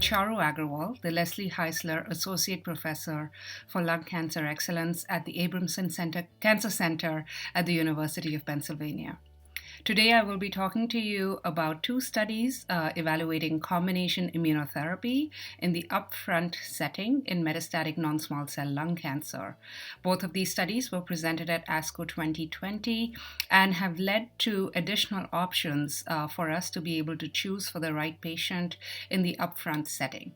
Charu Aggarwal, the Leslie Heisler Associate Professor for Lung Cancer Excellence at the Abramson Cancer Center at the University of Pennsylvania. Today, I will be talking to you about two studies evaluating combination immunotherapy in the upfront setting in metastatic non-small cell lung cancer. Both of these studies were presented at ASCO 2020 and have led to additional options for us to be able to choose for the right patient in the upfront setting.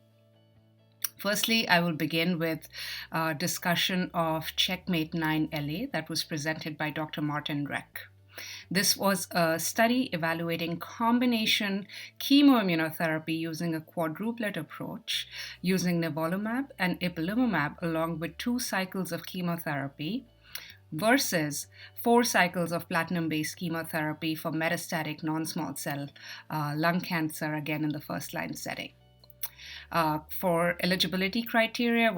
Firstly, I will begin with a discussion of CheckMate 9LA that was presented by Dr. Martin Reck. This was a study evaluating combination chemoimmunotherapy using a quadruplet approach, using nivolumab and ipilimumab along with 2 cycles of chemotherapy versus 4 cycles of platinum-based chemotherapy for metastatic non-small cell lung cancer, again in the first-line setting. For eligibility criteria,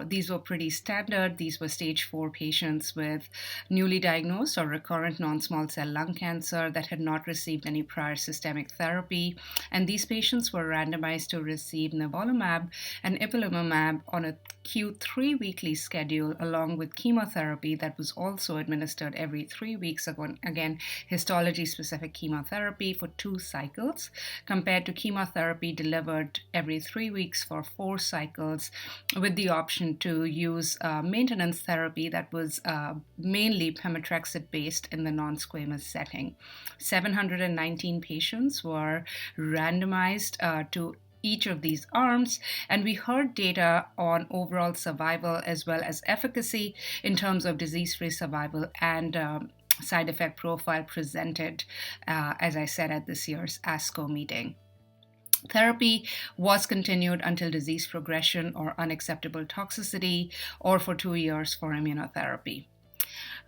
these were pretty standard. These were stage 4 patients with newly diagnosed or recurrent non-small cell lung cancer that had not received any prior systemic therapy. And these patients were randomized to receive nivolumab and ipilimumab on a Q3 weekly schedule along with chemotherapy that was also administered every 3 weeks. Again, histology-specific chemotherapy for 2 cycles compared to chemotherapy delivered every 3 weeks for 4 cycles with the option to use maintenance therapy that was mainly pemetrexed-based in the non-squamous setting. 719 patients were randomized to each of these arms, and we heard data on overall survival as well as efficacy in terms of disease-free survival and side effect profile presented, as I said, at this year's ASCO meeting. Therapy was continued until disease progression or unacceptable toxicity, or for 2 years for immunotherapy.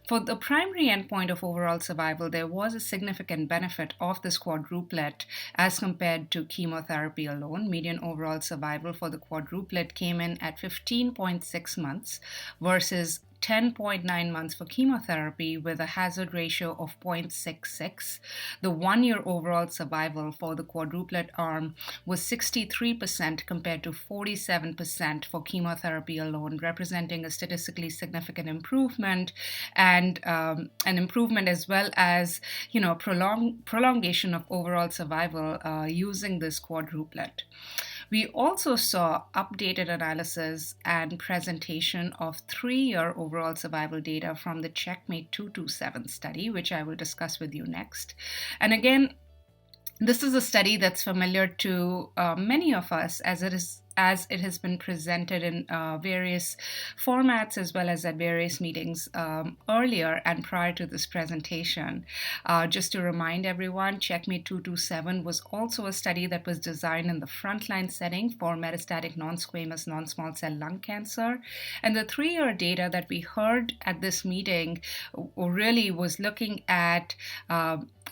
For the primary endpoint of overall survival, there was a significant benefit of this quadruplet as compared to chemotherapy alone. Median overall survival for the quadruplet came in at 15.6 months versus 10.9 months for chemotherapy with a hazard ratio of 0.66. The 1-year overall survival for the quadruplet arm was 63% compared to 47% for chemotherapy alone, representing a statistically significant improvement and an improvement as well as prolongation of overall survival using this quadruplet. We also saw updated analysis and presentation of 3-year overall survival data from the CheckMate 227 study, which I will discuss with you next. And again, this is a study that's familiar to many of us as it has been presented in various formats as well as at various meetings earlier and prior to this presentation. Just to remind everyone, CheckMate 227 was also a study that was designed in the frontline setting for metastatic non-squamous non-small cell lung cancer. And the 3-year data that we heard at this meeting really was looking at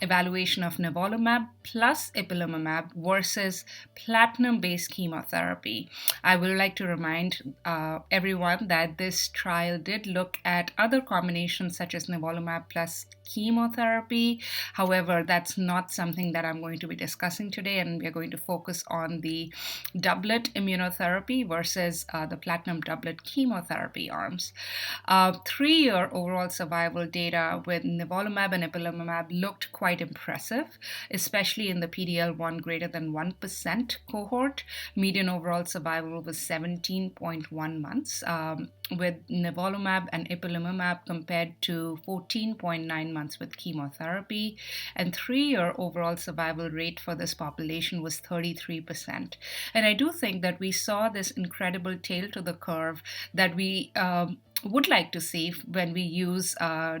evaluation of nivolumab plus ipilimumab versus platinum-based chemotherapy. I would like to remind everyone that this trial did look at other combinations such as nivolumab plus chemotherapy. However, that's not something that I'm going to be discussing today, and we're going to focus on the doublet immunotherapy versus the platinum doublet chemotherapy arms. 3-year overall survival data with nivolumab and ipilimumab looked quite impressive, especially in the PD-L1 greater than 1% cohort. Median overall survival was 17.1 months with nivolumab and ipilimumab compared to 14.9 months with chemotherapy. And 3-year overall survival rate for this population was 33%. And I do think that we saw this incredible tail to the curve that we would like to see when we use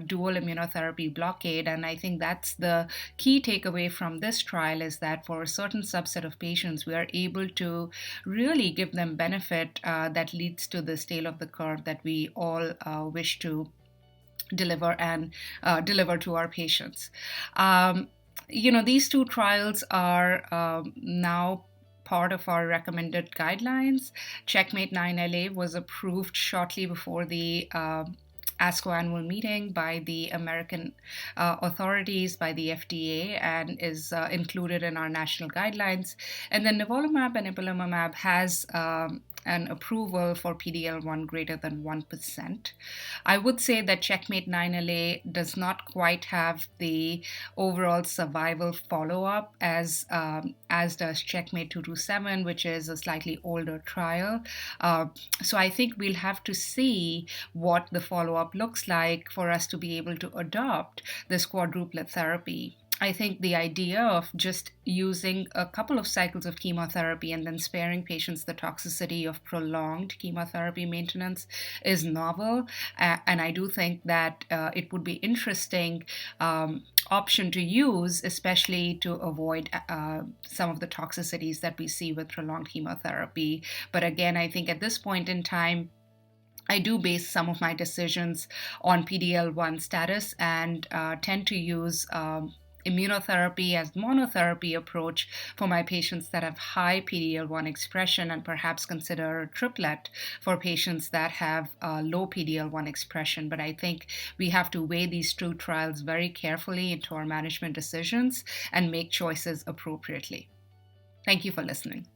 dual immunotherapy blockade. And I think that's the key takeaway from this trial, is that for a certain subset of patients, we are able to really give them benefit that leads to this tail of the curve that we all wish to deliver to our patients. These 2 trials are now part of our recommended guidelines. CheckMate 9LA was approved shortly before the ASCO annual meeting by the American authorities, by the FDA, and is included in our national guidelines. And then nivolumab and ipilimumab has an approval for PD-L1 greater than 1%. I would say that CheckMate 9LA does not quite have the overall survival follow-up as does CheckMate 227, which is a slightly older trial. So I think we'll have to see what the follow-up looks like for us to be able to adopt this quadruplet therapy. I think the idea of just using a couple of cycles of chemotherapy and then sparing patients the toxicity of prolonged chemotherapy maintenance is novel. And I do think that it would be interesting option to use, especially to avoid some of the toxicities that we see with prolonged chemotherapy. But again, I think at this point in time, I do base some of my decisions on PD-L1 status and tend to use immunotherapy as monotherapy approach for my patients that have high PD-L1 expression, and perhaps consider a triplet for patients that have low PD-L1 expression. But I think we have to weigh these two trials very carefully into our management decisions and make choices appropriately. Thank you for listening.